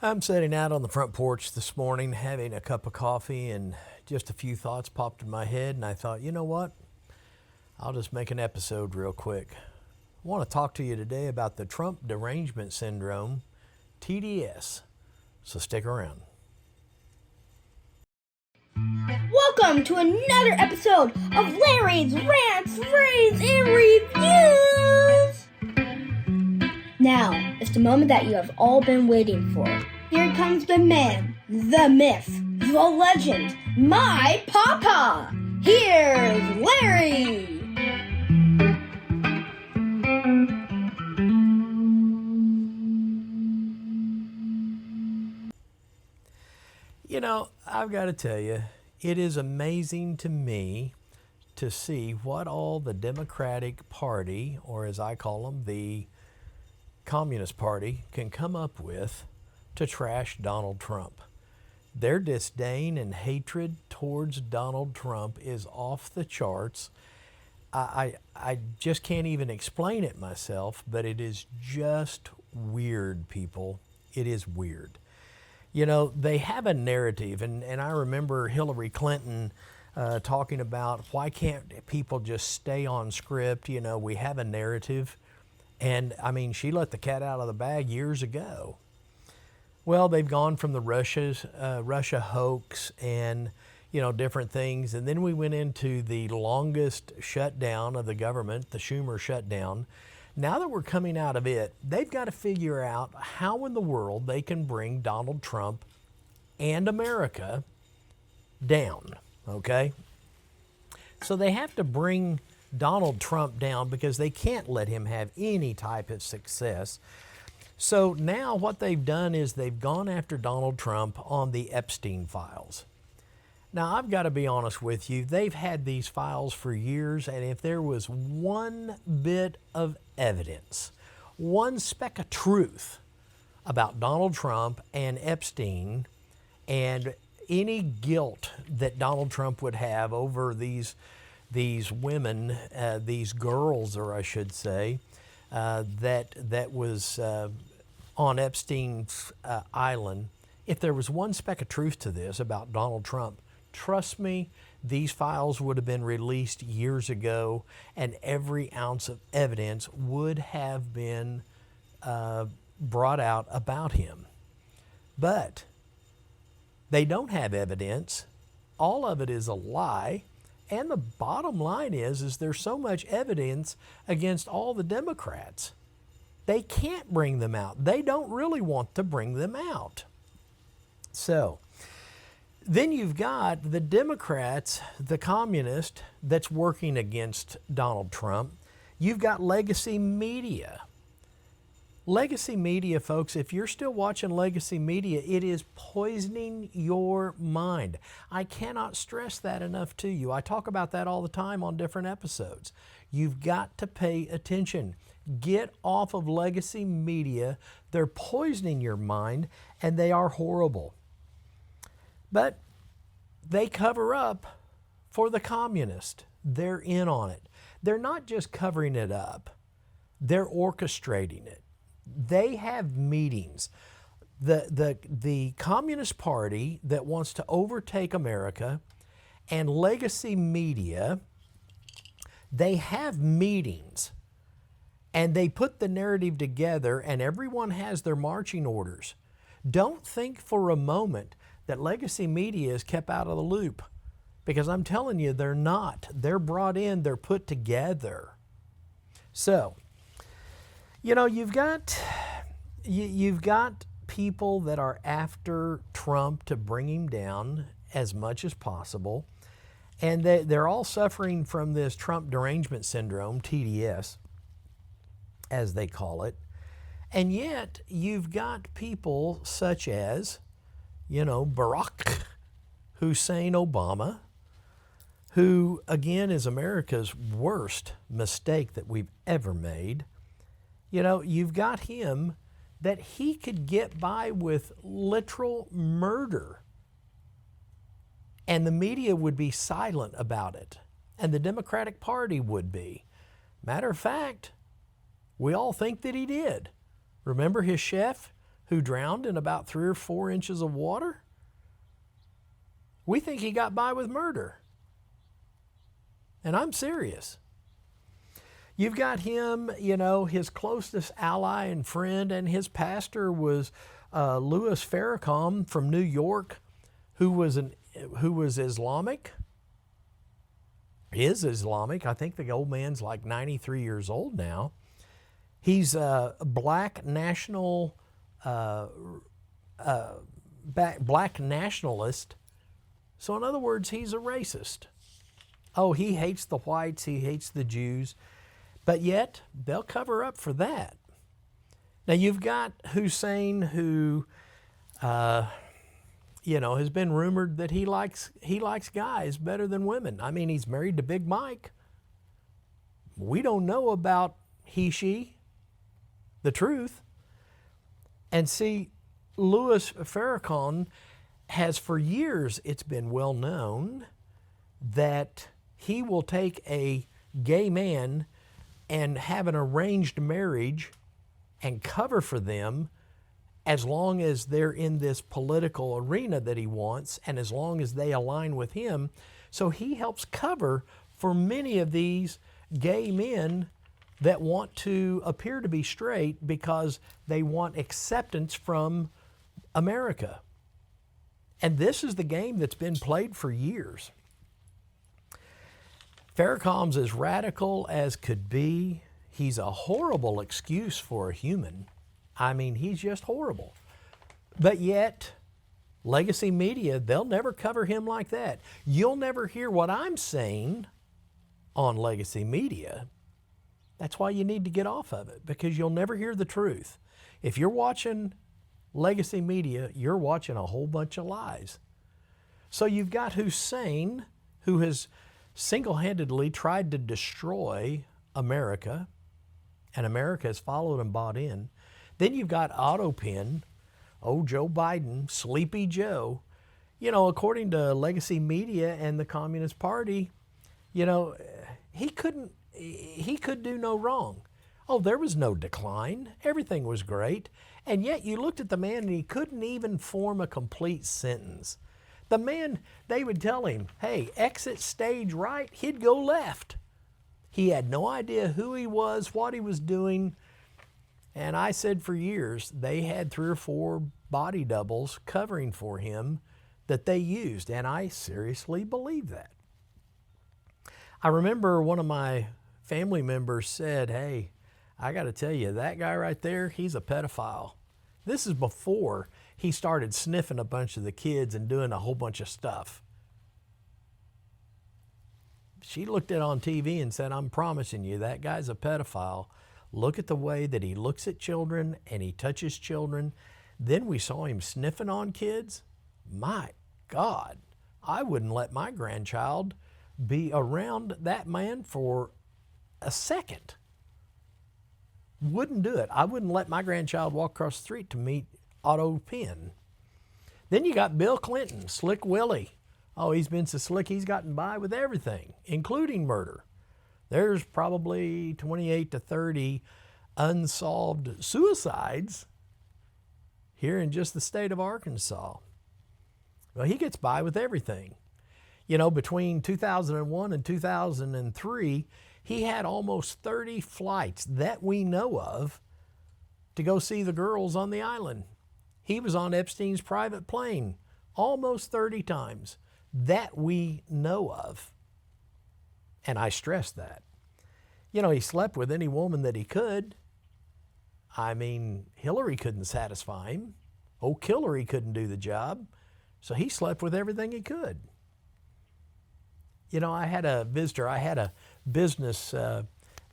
I'm sitting out on the front porch this morning having a cup of coffee, and just a few thoughts popped in my head, and I thought, you know what? I'll just make an episode real quick. I want to talk to you today about the Trump Derangement Syndrome, TDS. So stick around. Welcome to another episode of Larry's Rants, Raves, and Reviews! Now, it's the moment that you have all been waiting for. Here comes the man, the myth, the legend, my papa! Here's Larry! You know, I've got to tell you, it is amazing to me to see what all the Democratic Party, or as I call them, the Communist Party, can come up with to trash Donald Trump. Their disdain and hatred towards Donald Trump is off the charts. I just can't even explain it myself, but it is just weird, people. It is weird. You know, they have a narrative, and I remember Hillary Clinton talking about why can't people just stay on script? You know, we have a narrative. And I mean, she let the cat out of the bag years ago. Well, they've gone from the Russia hoax and, you know, different things. And then we went into the longest shutdown of the government, the Schumer shutdown. Now that we're coming out of it, they've got to figure out how in the world they can bring Donald Trump and America down, okay? So they have to bring Donald Trump down because they can't let him have any type of success. So now what they've done is they've gone after Donald Trump on the Epstein files. Now, I've got to be honest with you, they've had these files for years, and if there was one bit of evidence, one speck of truth about Donald Trump and Epstein and any guilt that Donald Trump would have over these women, these girls, or I should say, that was on Epstein's island, if there was one speck of truth to this about Donald Trump, trust me, these files would have been released years ago, and every ounce of evidence would have been brought out about him. But they don't have evidence. All of it is a lie. And the bottom line is there's so much evidence against all the Democrats. They can't bring them out. They don't really want to bring them out. So then you've got the Democrats, the communist that's working against Donald Trump. You've got legacy media. Legacy media, folks, if you're still watching legacy media, it is poisoning your mind. I cannot stress that enough to you. I talk about that all the time on different episodes. You've got to pay attention. Get off of legacy media. They're poisoning your mind, and they are horrible. But they cover up for the communist. They're in on it. They're not just covering it up. They're orchestrating it. They have meetings. The Communist Party that wants to overtake America and legacy media, they have meetings, and they put the narrative together, and everyone has their marching orders. Don't think for a moment that legacy media is kept out of the loop, because I'm telling you, they're not. They're brought in, they're put together. So, you know, you've got people that are after Trump to bring him down as much as possible, and they're all suffering from this Trump Derangement Syndrome, TDS, as they call it. And yet you've got people such as, you know, Barack Hussein Obama, who, again, is America's worst mistake that we've ever made. You know, you've got him that he could get by with literal murder, and the media would be silent about it, and the Democratic Party would be. Matter of fact, we all think that he did. Remember his chef who drowned in about 3 or 4 inches of water? We think he got by with murder. And I'm serious. You've got him, his closest ally and friend, and his pastor was Louis Farrakhan from New York, who was Islamic. Is Islamic. I think the old man's like 93 years old now. He's a black national, black nationalist. So in other words, he's a racist. Oh, he hates the whites. He hates the Jews. But yet, they'll cover up for that. Now, you've got Hussein, who, has been rumored that he likes guys better than women. I mean, he's married to Big Mike. We don't know about she, the truth. And see, Louis Farrakhan has for years, it's been well known that he will take a gay man and have an arranged marriage and cover for them as long as they're in this political arena that he wants and as long as they align with him. So he helps cover for many of these gay men that want to appear to be straight because they want acceptance from America. And this is the game that's been played for years. Farrakhan's as radical as could be. He's a horrible excuse for a human. I mean, he's just horrible. But yet, legacy media, they'll never cover him like that. You'll never hear what I'm saying on legacy media. That's why you need to get off of it, because you'll never hear the truth. If you're watching legacy media, you're watching a whole bunch of lies. So you've got Hussein, who has single-handedly tried to destroy America, and America has followed and bought in. Then you've got Autopin, Joe Biden, Sleepy Joe. According to legacy media and the Communist Party, he could do no wrong. Oh, there was no decline. Everything was great. And yet you looked at the man and he couldn't even form a complete sentence. The man, they would tell him, hey, exit stage right, he'd go left. He had no idea who he was, what he was doing. And I said for years, they had 3 or 4 body doubles covering for him that they used. And I seriously believe that. I remember one of my family members said, hey, I got to tell you, that guy right there, he's a pedophile. This is before he started sniffing a bunch of the kids and doing a whole bunch of stuff. She looked at it on TV and said, I'm promising you, that guy's a pedophile. Look at the way that he looks at children and he touches children. Then we saw him sniffing on kids. My God, I wouldn't let my grandchild be around that man for a second. Wouldn't do it. I wouldn't let my grandchild walk across the street to meet Otto Penn. Then you got Bill Clinton, Slick Willie. Oh, he's been so slick, he's gotten by with everything, including murder. There's probably 28 to 30 unsolved suicides here in just the state of Arkansas. Well, he gets by with everything. Between 2001 and 2003, he had almost 30 flights that we know of to go see the girls on the island. He was on Epstein's private plane almost 30 times that we know of. And I stress that. He slept with any woman that he could. I mean, Hillary couldn't satisfy him. Hillary couldn't do the job. So he slept with everything he could. I had a visitor. I had a business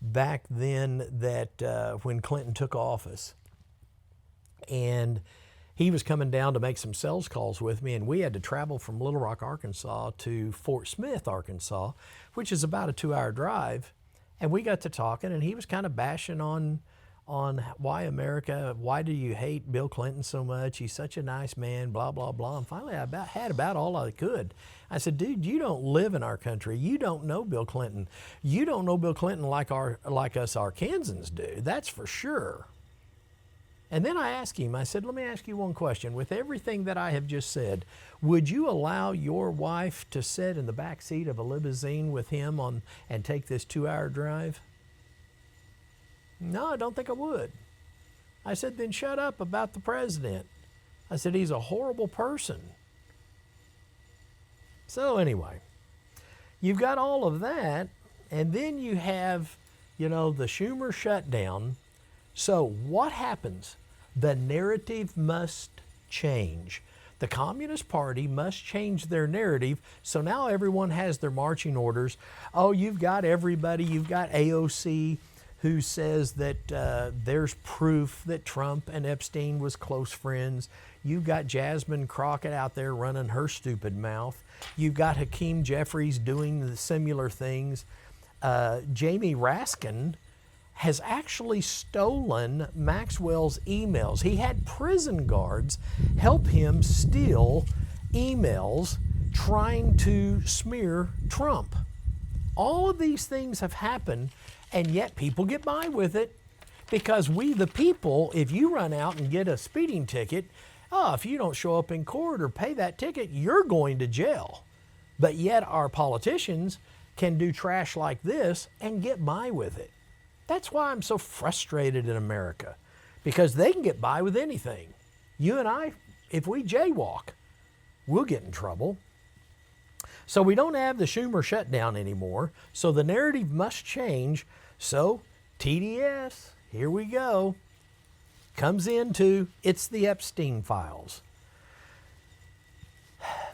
back then that when Clinton took office. And he was coming down to make some sales calls with me, and we had to travel from Little Rock, Arkansas to Fort Smith, Arkansas, which is about a 2-hour drive. And we got to talking, and he was kind of bashing on why America, why do you hate Bill Clinton so much? He's such a nice man, blah, blah, blah. And finally, I had about all I could. I said, dude, you don't live in our country. You don't know Bill Clinton. You don't know Bill Clinton like us Arkansans do. That's for sure. And then I asked him, I said, let me ask you one question. With everything that I have just said, would you allow your wife to sit in the back seat of a limousine with him and take this 2-hour drive? No, I don't think I would. I said, then shut up about the president. I said, he's a horrible person. So anyway, you've got all of that, and then you have, the Schumer shutdown. So what happens? The narrative must change. The Communist Party must change their narrative. So now everyone has their marching orders. Oh, you've got everybody. You've got AOC who says that there's proof that Trump and Epstein was close friends. You've got Jasmine Crockett out there running her stupid mouth. You've got Hakeem Jeffries doing the similar things. Jamie Raskin has actually stolen Maxwell's emails. He had prison guards help him steal emails trying to smear Trump. All of these things have happened, and yet people get by with it because we, the people, if you run out and get a speeding ticket, if you don't show up in court or pay that ticket, you're going to jail. But yet our politicians can do trash like this and get by with it. That's why I'm so frustrated in America, because they can get by with anything. You and I, if we jaywalk, we'll get in trouble. So we don't have the Schumer shutdown anymore, so the narrative must change. So TDS, here we go, comes into, it's the Epstein files.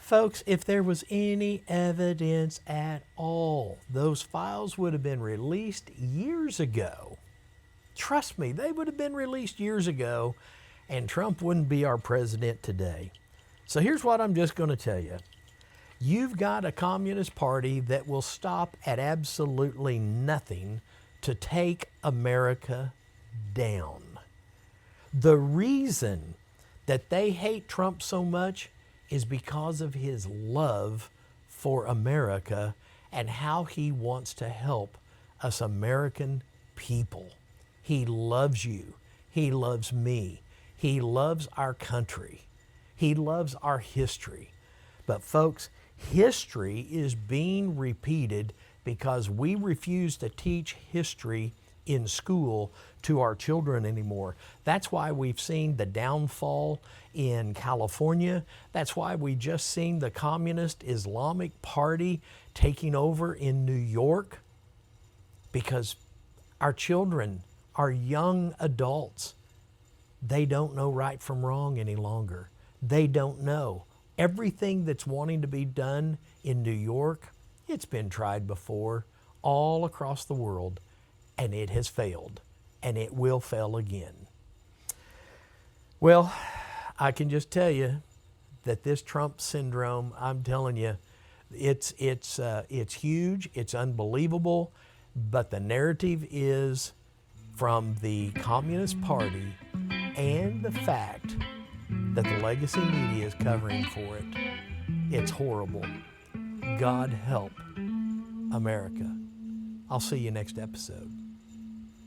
Folks, if there was any evidence at all, those files would have been released years ago. Trust me, they would have been released years ago, and Trump wouldn't be our president today. So here's what I'm just going to tell you. You've got a Communist Party that will stop at absolutely nothing to take America down. The reason that they hate Trump so much is because of his love for America and how he wants to help us American people. He loves you. He loves me. He loves our country. He loves our history. But folks, history is being repeated because we refuse to teach history in school to our children anymore. That's why we've seen the downfall in California. That's why we just seen the Communist Islamic Party taking over in New York, because our children, our young adults, they don't know right from wrong any longer. They don't know. Everything that's wanting to be done in New York, it's been tried before all across the world, and it has failed, and it will fail again. Well, I can just tell you that this Trump syndrome, I'm telling you, it's huge, it's unbelievable, but the narrative is from the Communist Party and the fact that the legacy media is covering for it. It's horrible. God help America. I'll see you next episode.